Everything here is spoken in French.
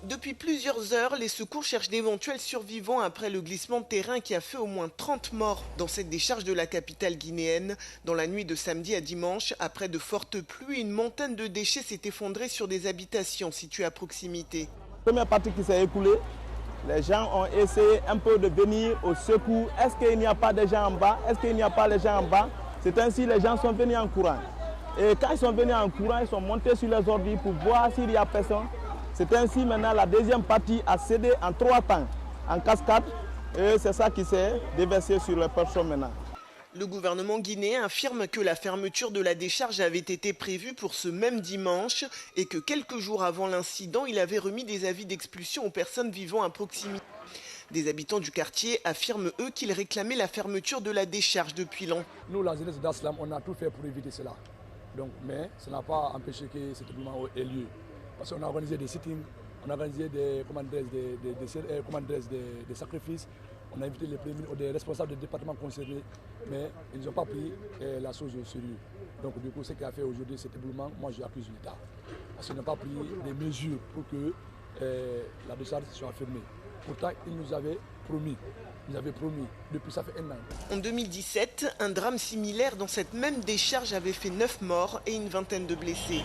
Depuis plusieurs heures, les secours cherchent d'éventuels survivants après le glissement de terrain qui a fait au moins 30 morts dans cette décharge de la capitale guinéenne. Dans la nuit de samedi à dimanche, après de fortes pluies, une montagne de déchets s'est effondrée sur des habitations situées à proximité. Première partie qui s'est écoulée, les gens ont essayé un peu de venir au secours. Est-ce qu'il n'y a pas de gens en bas? Est-ce qu'il n'y a pas les gens en bas? C'est ainsi que les gens sont venus en courant. Et quand ils sont venus en courant, ils sont montés sur les ordures pour voir s'il y a personne. C'est ainsi maintenant la deuxième partie a cédé en 3 temps, en cascade. Et c'est ça qui s'est déversé sur les personnes maintenant. Le gouvernement guinéen affirme que la fermeture de la décharge avait été prévue pour ce même dimanche et que quelques jours avant l'incident, il avait remis des avis d'expulsion aux personnes vivant à proximité. Des habitants du quartier affirment, eux, qu'ils réclamaient la fermeture de la décharge depuis longtemps. Nous, la jeunesse d'Aslam, on a tout fait pour éviter cela. Donc, mais ça n'a pas empêché que cet événement ait lieu. Parce qu'on a organisé des sittings, on a organisé des sacrifices, on a invité les responsables des départements concernés, mais ils n'ont pas pris la chose au sérieux. Donc du coup, ce qui a fait aujourd'hui cet éboulement, moi j'accuse l'État. Parce qu'ils n'ont pas pris des mesures pour que la décharge soit fermée. Pourtant, ils nous avaient promis. Depuis ça fait 1 an. En 2017, un drame similaire dans cette même décharge avait fait 9 morts et une vingtaine de blessés.